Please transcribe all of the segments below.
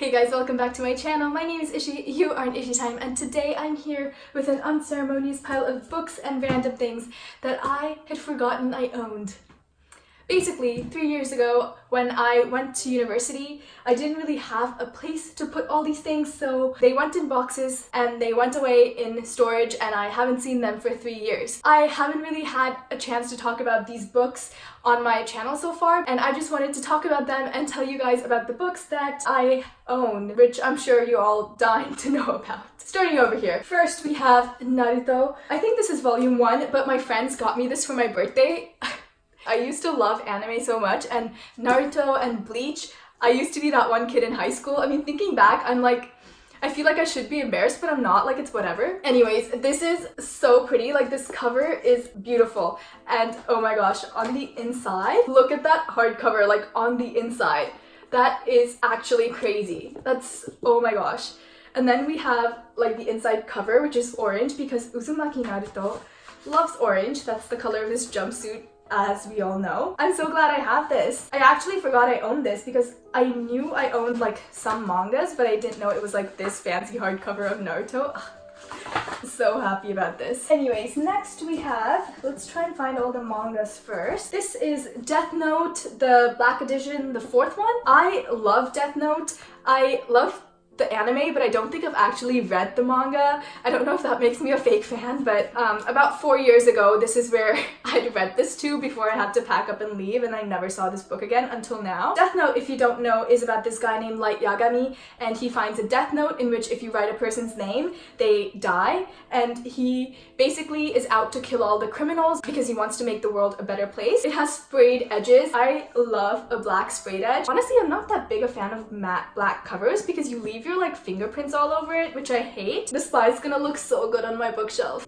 Hey guys, welcome back to my channel. My name is Ishi, you are in Ishi Time, and today I'm here with an unceremonious pile of books and random things that I had forgotten I owned. Basically, 3 years ago, when I went to university, I didn't really have a place to put all these things, so they went in boxes and they went away in storage, and I haven't seen them for 3 years. I haven't really had a chance to talk about these books on my channel so far, and I just wanted to talk about them and tell you guys about the books that I own, which I'm sure you're all dying to know about. Starting over here. First, we have Naruto. I think this is volume 1, but my friends got me this for my birthday. I used to love anime so much, and Naruto and Bleach, I used to be that one kid in high school. I mean, thinking back, I'm like, I feel like I should be embarrassed, but I'm not, like it's whatever. Anyways, this is so pretty, like this cover is beautiful. And oh my gosh, on the inside, look at that hardcover, like on the inside. That is actually crazy. That's, oh my gosh. And then we have like the inside cover, which is orange because Uzumaki Naruto loves orange. That's the color of his jumpsuit, as we all know. I'm so glad I have this. I actually forgot I owned this because I knew I owned like some mangas, but I didn't know it was like this fancy hardcover of Naruto. I'm so happy about this. Anyways, next we have, let's try and find all the mangas first. This is Death Note, the Black Edition, the 4th one. I love Death Note. I love the anime, but I don't think I've actually read the manga. I don't know if that makes me a fake fan, but about 4 years ago, this is where I'd read this to before I had to pack up and leave, and I never saw this book again until now. Death Note, if you don't know, is about this guy named Light Yagami, and he finds a death note in which if you write a person's name, they die, and he basically is out to kill all the criminals because he wants to make the world a better place. It has sprayed edges. I love a black sprayed edge. Honestly, I'm not that big a fan of matte black covers because you leave your like fingerprints all over it, which I hate. The spy's gonna look so good on my bookshelf.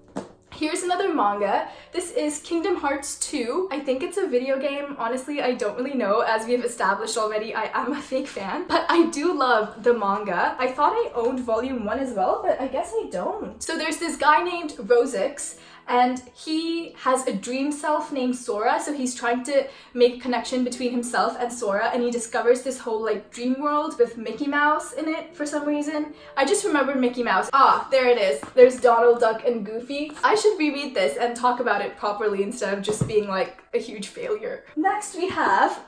Here's another manga. This is Kingdom Hearts 2. I think it's a video game. Honestly, I don't really know. As we have established already, I am a fake fan, but I do love the manga. I thought I owned volume 1 as well, but I guess I don't. So there's this guy named Rosix, and he has a dream self named Sora, so he's trying to make a connection between himself and Sora, and he discovers this whole like dream world with Mickey Mouse in it for some reason. I just remembered Mickey Mouse. Ah, there it is. There's Donald Duck and Goofy. I should reread this and talk about it properly instead of just being like a huge failure. Next we have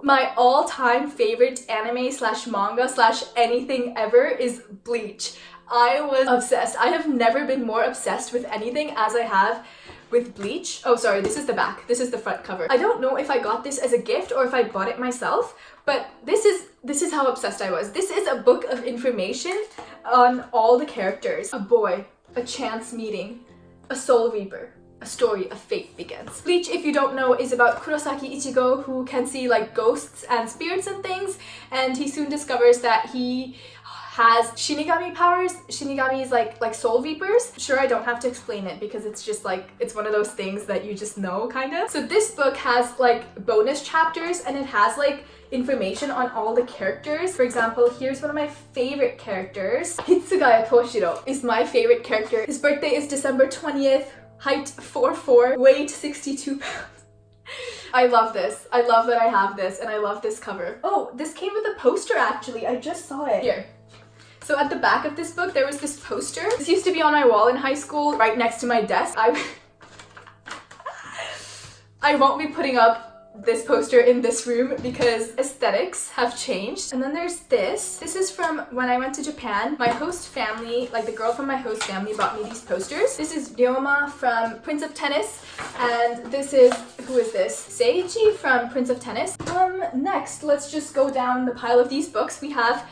my all-time favorite anime slash manga slash anything ever is Bleach. I was obsessed. I have never been more obsessed with anything as I have with Bleach. Oh, sorry, this is the back. This is the front cover. I don't know if I got this as a gift or if I bought it myself, but this is how obsessed I was. This is a book of information on all the characters. A boy, a chance meeting, a soul reaper. A story of fate begins. Bleach, if you don't know, is about Kurosaki Ichigo, who can see like ghosts and spirits and things, and he soon discovers that he has Shinigami powers. Shinigami is like soul reapers. Sure, I don't have to explain it because it's just like, it's one of those things that you just know, kind of. So this book has like bonus chapters, and it has like information on all the characters. For example, here's one of my favorite characters. Hitsugaya Toshiro is my favorite character. His birthday is December 20th. Height 4'4", weight 62 pounds. I love this. I love that I have this, and I love this cover. Oh, this came with a poster actually. I just saw it. Here. So at the back of this book, there was this poster. This used to be on my wall in high school, right next to my desk. I won't be putting up this poster in this room because aesthetics have changed. And then there's this. This is from when I went to Japan. My host family, like the girl from my host family, bought me these posters. This is Ryoma from Prince of Tennis, and this is, who is this? Seiichi from Prince of Tennis. Next, let's just go down the pile of these books. We have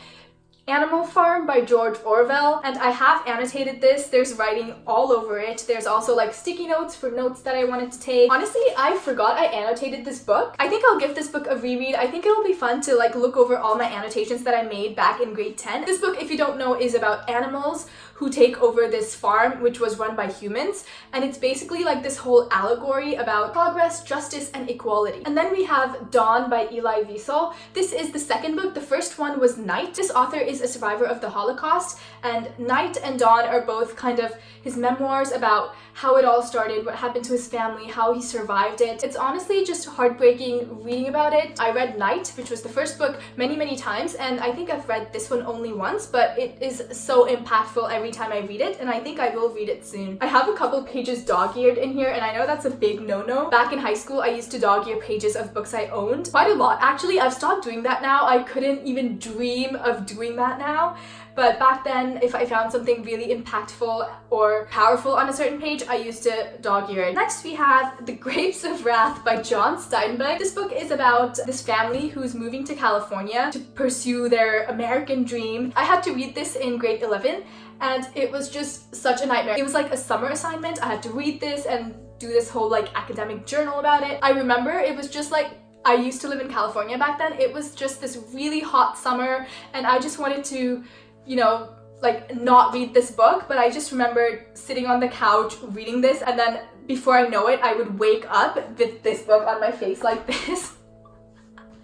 Animal Farm by George Orwell, and I have annotated this. There's writing all over it. There's also like sticky notes for notes that I wanted to take. Honestly, I forgot I annotated this book. I think I'll give this book a reread. I think it'll be fun to like look over all my annotations that I made back in grade 10. This book, if you don't know, is about animals who take over this farm which was run by humans, and it's basically like this whole allegory about progress, justice, and equality. And then we have Dawn by Elie Wiesel. This is the second book. The first one was Night. This author is a survivor of the Holocaust, and Night and Dawn are both kind of his memoirs about how it all started, what happened to his family, how he survived it. It's honestly just heartbreaking reading about it. I read Night, which was the first book, many times, and I think I've read this one only once, but it is so impactful every time I read it, and I think I will read it soon. I have a couple pages dog-eared in here, and I know that's a big no-no. Back in high school, I used to dog-ear pages of books I owned. Quite a lot. Actually, I've stopped doing that now. I couldn't even dream of doing that now. But back then, if I found something really impactful or powerful on a certain page, I used to dog-ear it. Next, we have The Grapes of Wrath by John Steinbeck. This book is about this family who's moving to California to pursue their American dream. I had to read this in grade 11, and it was just such a nightmare. It was like a summer assignment. I had to read this and do this whole like academic journal about it. I remember it was just like, I used to live in California back then. It was just this really hot summer, and I just wanted to, you know, like not read this book, but I just remember sitting on the couch reading this, and then before I know it, I would wake up with this book on my face like this.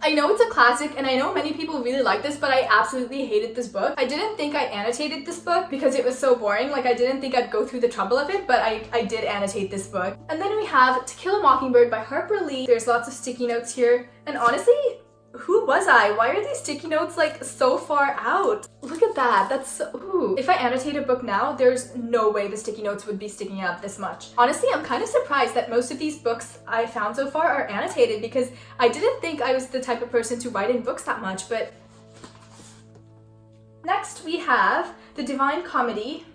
I know it's a classic, and I know many people really like this, but I absolutely hated this book. I didn't think I annotated this book because it was so boring. Like, I didn't think I'd go through the trouble of it, but I did annotate this book. And then we have To Kill a Mockingbird by Harper Lee. There's lots of sticky notes here, and honestly, who was I? Why are these sticky notes like so far out? Look at that. That's so, ooh. If I annotate a book now, there's no way the sticky notes would be sticking out this much. Honestly, I'm kind of surprised that most of these books I found so far are annotated, because I didn't think I was the type of person to write in books that much, but... Next, we have The Divine Comedy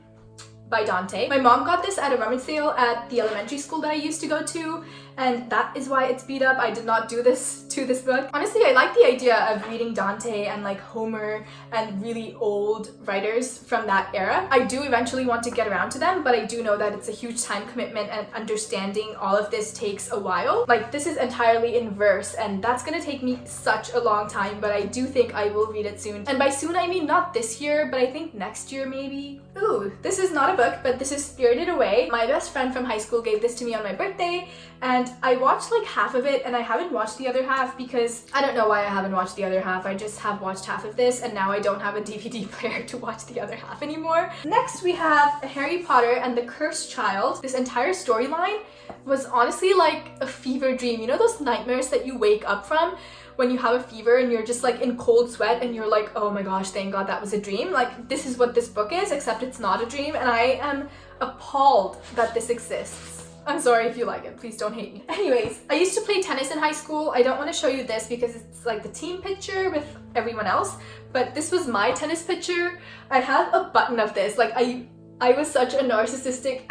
by Dante. My mom got this at a rummage sale at the elementary school that I used to go to, and that is why it's beat up. I did not do this to this book. Honestly, I like the idea of reading Dante and like Homer and really old writers from that era. I do eventually want to get around to them, but I do know that it's a huge time commitment, and understanding all of this takes a while. Like, this is entirely in verse, and that's gonna take me such a long time, but I do think I will read it soon. And by soon, I mean not this year, but I think next year maybe. Ooh, this is not a book, but this is Spirited Away. My best friend from high school gave this to me on my birthday, and I watched like half of it, and I haven't watched the other half because I don't know why I haven't watched the other half. I just have watched half of this, and now I don't have a DVD player to watch the other half anymore. Next, we have Harry Potter and the Cursed Child. This entire storyline was honestly like a fever dream. You know those nightmares that you wake up from when you have a fever and you're just like in cold sweat and you're like, oh my gosh, thank God that was a dream? Like, this is what this book is, except it's not a dream, and I am appalled that this exists. I'm sorry if you like it, please don't hate me. Anyways, I used to play tennis in high school. I don't want to show you this because it's like the team picture with everyone else, but this was my tennis picture. I have a button of this. Like, I was such a narcissistic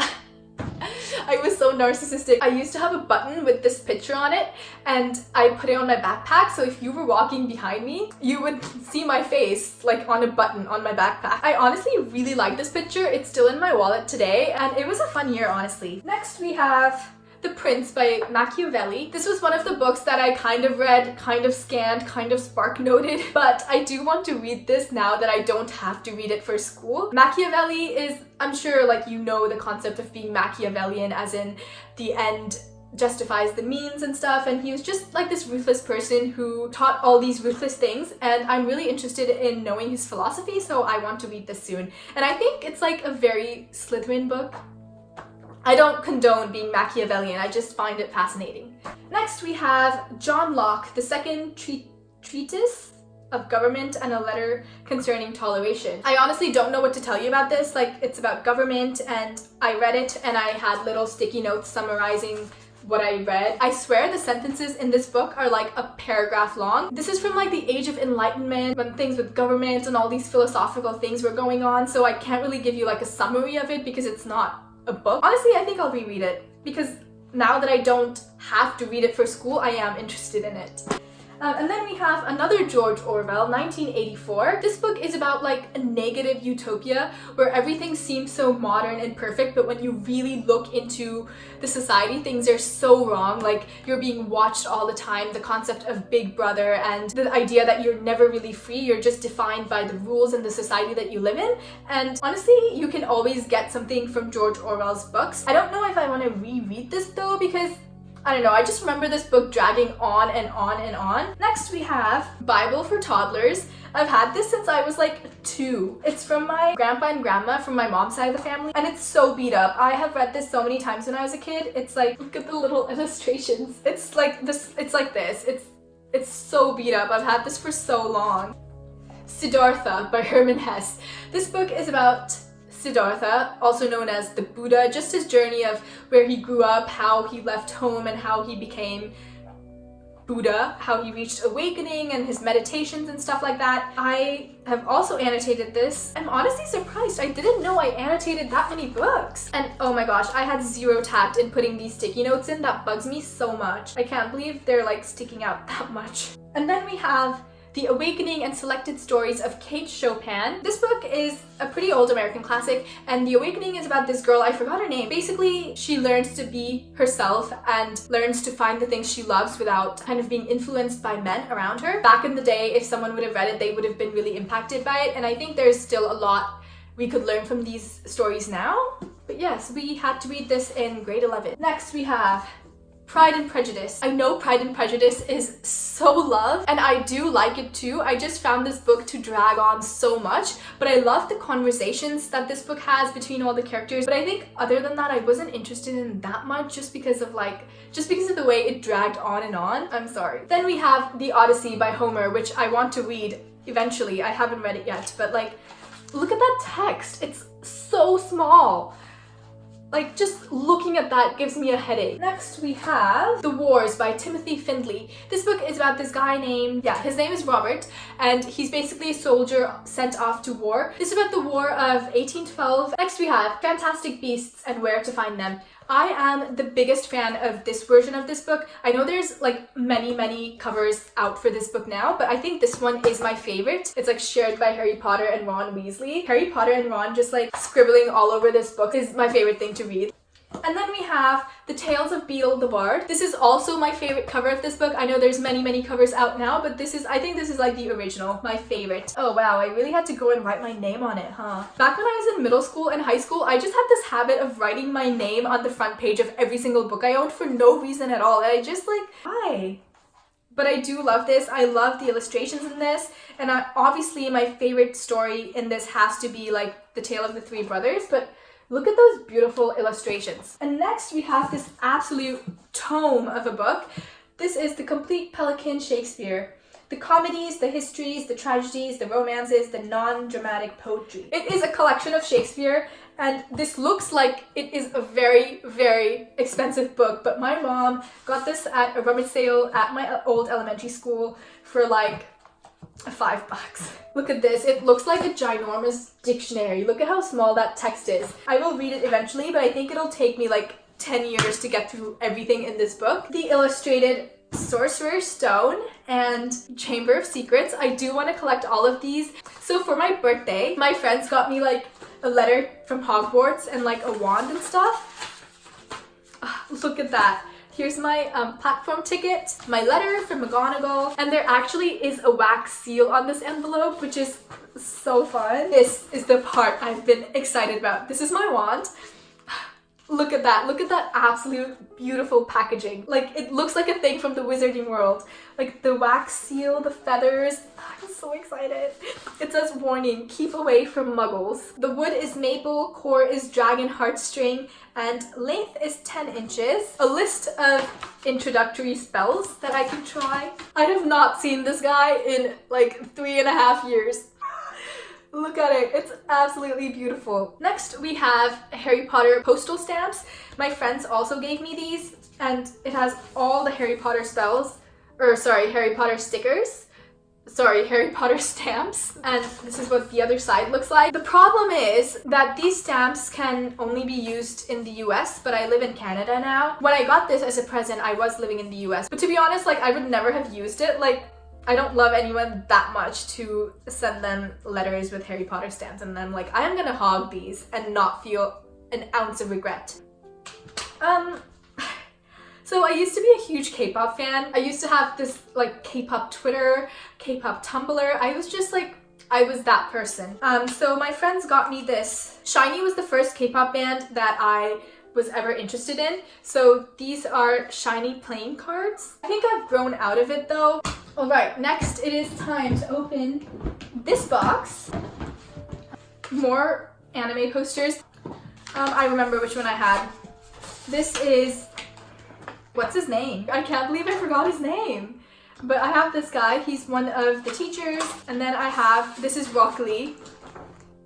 I was so narcissistic. I used to have a button with this picture on it, and I put it on my backpack, so if you were walking behind me, you would see my face like on a button on my backpack. I honestly really like this picture. It's still in my wallet today, and it was a fun year, honestly. Next, we have The Prince by Machiavelli. This was one of the books that I kind of read, kind of scanned, kind of spark noted, but I do want to read this now that I don't have to read it for school. Machiavelli is, I'm sure like you know the concept of being Machiavellian, as in the end justifies the means and stuff, and he was just like this ruthless person who taught all these ruthless things, and I'm really interested in knowing his philosophy, so I want to read this soon. And I think it's like a very Slytherin book. I don't condone being Machiavellian, I just find it fascinating. Next, we have John Locke, the second treatise of government and a letter concerning toleration. I honestly don't know what to tell you about this. Like, it's about government, and I read it and I had little sticky notes summarizing what I read. I swear the sentences in this book are like a paragraph long. This is from like the Age of Enlightenment, when things with government and all these philosophical things were going on, so I can't really give you like a summary of it because it's not a book. Honestly, I think I'll reread it because now that I don't have to read it for school, I am interested in it. And then we have another George Orwell, 1984. This book is about like a negative utopia where everything seems so modern and perfect, but when you really look into the society, things are so wrong. Like you're being watched all the time, the concept of Big Brother and the idea that you're never really free, you're just defined by the rules and the society that you live in. And honestly, you can always get something from George Orwell's books. I don't know if I want to reread this though, because I don't know, I just remember this book dragging on and on and on. Next we have Bible for Toddlers. I've had this since I was like 2. It's from my grandpa and grandma from my mom's side of the family, and it's so beat up. I have read this so many times when I was a kid. It's like, look at the little illustrations. It's like this, it's so beat up. I've had this for so long. Siddhartha by Hermann Hesse. This book is about Siddhartha, also known as the Buddha, just his journey of where he grew up, how he left home and how he became Buddha, how he reached awakening and his meditations and stuff like that. I have also annotated this. I'm honestly surprised. I didn't know I annotated that many books. And oh my gosh, I had zero tact in putting these sticky notes in. That bugs me so much. I can't believe they're like sticking out that much. And then we have The Awakening and Selected Stories of Kate Chopin. This book is a pretty old American classic, and The Awakening is about this girl, I forgot her name. Basically, she learns to be herself and learns to find the things she loves without kind of being influenced by men around her. Back in the day, if someone would have read it, they would have been really impacted by it, and I think there's still a lot we could learn from these stories now. But yes, we had to read this in grade 11. Next we have Pride and Prejudice. I know Pride and Prejudice is so loved, and I do like it too. I just found this book to drag on so much, but I love the conversations that this book has between all the characters. But I think other than that, I wasn't interested in that much just because of the way it dragged on and on. I'm sorry. Then we have The Odyssey by Homer, which I want to read eventually. I haven't read it yet, but like, look at that text. It's so small. Like, just looking at that gives me a headache. Next we have The Wars by Timothy Findley. This book is about this guy named, his name is Robert, and he's basically a soldier sent off to war. This is about the War of 1812. Next we have Fantastic Beasts and Where to Find Them. I am the biggest fan of this version of this book. I know there's like many covers out for this book now, but I think this one is my favorite. It's like shared by Harry Potter and Ron Weasley. Harry Potter and Ron just like scribbling all over this book is my favorite thing to read. And then we have The Tales of Beedle the Bard. This is also my favorite cover of this book. I know there's many covers out now, but I think this is like the original, my favorite. Oh wow, I really had to go and write my name on it, huh? Back when I was in middle school and high school, I just had this habit of writing my name on the front page of every single book I owned for no reason at all. And I just like, why? But I do love this. I love the illustrations in this. And obviously my favorite story in this has to be like The Tale of the Three Brothers, but look at those beautiful illustrations. And next we have this absolute tome of a book. This is The Complete Pelican Shakespeare. The comedies, the histories, the tragedies, the romances, the non-dramatic poetry. It is a collection of Shakespeare, and this looks like it is a very expensive book, but my mom got this at a rummage sale at my old elementary school for like $5. Look at this. It looks like a ginormous dictionary. Look at how small that text is. I will read it eventually, but I think it'll take me like 10 years to get through everything in this book. The illustrated Sorcerer's Stone and Chamber of Secrets. I do want to collect all of these. So for my birthday, my friends got me like a letter from Hogwarts and like a wand and stuff. Look at that. Here's my platform ticket, my letter from McGonagall, and there actually is a wax seal on this envelope, which is so fun. This is the part I've been excited about. This is my wand. Look at that absolute beautiful packaging. Like, it looks like a thing from the Wizarding World. Like the wax seal, the feathers. I'm so excited. It says, warning, keep away from muggles. The wood is maple, core is dragon heartstring, and length is 10 inches. A list of introductory spells that I could try. I have not seen this guy in like 3.5 years. Look at it, it's absolutely beautiful. Next we have Harry Potter postal stamps. My friends also gave me these, and it has all the Harry Potter Harry Potter stickers. Harry Potter stamps, and this is what the other side looks like. The problem is that these stamps can only be used in the US, but I live in Canada now. When I got this as a present, I was living in the US, but to be honest, like, I would never have used it. Like, I don't love anyone that much to send them letters with Harry Potter stamps, and I'm like, I am gonna hog these and not feel an ounce of regret. So I used to be a huge K-pop fan. I used to have this like K-pop Twitter, K-pop Tumblr. I was just like, I was that person. So my friends got me this. SHINee was the first K-pop band that I was ever interested in. So these are SHINee playing cards. I think I've grown out of it though. All right, next it is time to open this box. More anime posters. I remember which one I had. This is, what's his name? I can't believe I forgot his name. But I have this guy, he's one of the teachers, and then I have, this is Rock Lee.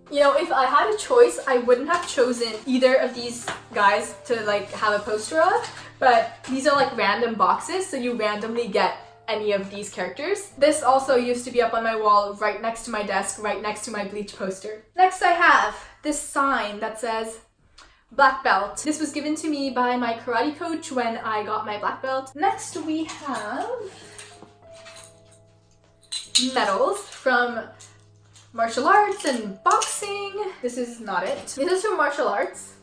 You know, if I had a choice, I wouldn't have chosen either of these guys to like have a poster of, but these are like random boxes, so you randomly get any of these characters. This also used to be up on my wall right next to my desk, right next to my Bleach poster. Next I have this sign that says black belt. This was given to me by my karate coach when I got my black belt. Next we have medals from martial arts and boxing. This is not it. This is from martial arts.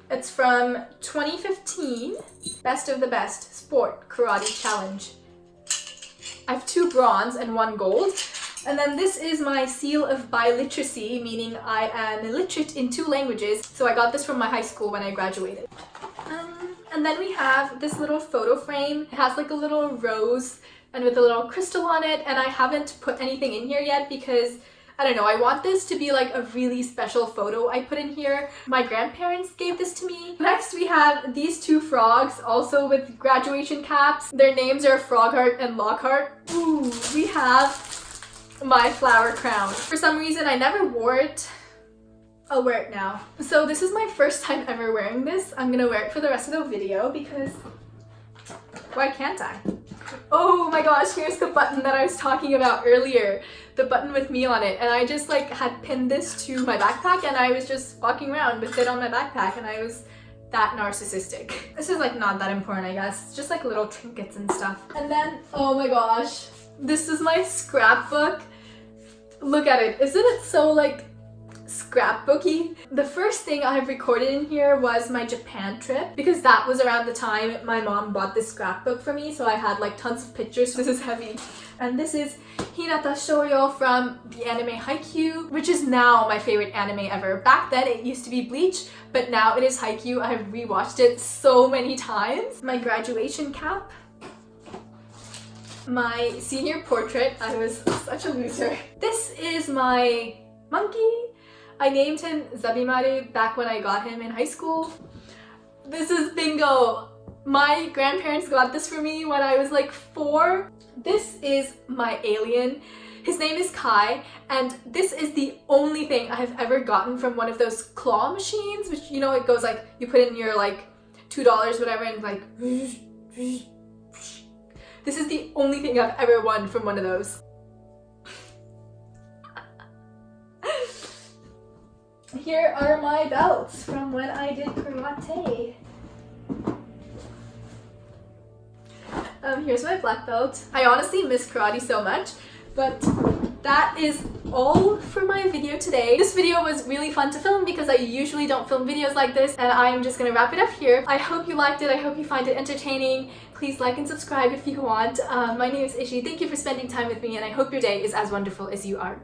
It's from 2015, Best of the Best Sport Karate Challenge. I have 2 bronze and 1 gold. And then this is my seal of biliteracy, meaning I am illiterate in 2 languages. So I got this from my high school when I graduated. And then we have this little photo frame. It has like a little rose and with a little crystal on it, and I haven't put anything in here yet because, I don't know, I want this to be like a really special photo I put in here. My grandparents gave this to me. Next we have these 2 frogs, also with graduation caps. Their names are Froghart and Lockhart. Ooh, we have my flower crown. For some reason I never wore it. I'll wear it now. So this is my first time ever wearing this. I'm gonna wear it for the rest of the video because why can't I? Oh my gosh, here's the button that I was talking about earlier. The button with me on it. And I just like had pinned this to my backpack and I was just walking around with it on my backpack and I was that narcissistic. This is like not that important, I guess. It's just like little trinkets and stuff. And then, oh my gosh, this is my scrapbook. Look at it. Isn't it so like scrapbooky? The first thing I've recorded in here was my Japan trip because that was around the time my mom bought this scrapbook for me, so I had like tons of pictures. This is heavy. And this is Hinata Shoujo from the anime Haikyuu, which is now my favorite anime ever. Back then it used to be Bleach, but now it is Haikyuu. I've rewatched it so many times. My graduation cap. My senior portrait. I was such a loser. This is my monkey. I named him Zabimaru back when I got him in high school. This is Bingo. My grandparents got this for me when I was like 4. This is my alien. His name is Kai, and this is the only thing I have ever gotten from one of those claw machines, which, you know, it goes like, you put in your like $2 whatever and like this is the only thing I've ever won from one of those. Here are my belts from when I did karate. Here's my black belt. I honestly miss karate so much, but that is all for my video today. This video was really fun to film because I usually don't film videos like this, and I'm just gonna wrap it up here. I hope you liked it. I hope you find it entertaining. Please like and subscribe if you want. My name is Ishi. Thank you for spending time with me, and I hope your day is as wonderful as you are.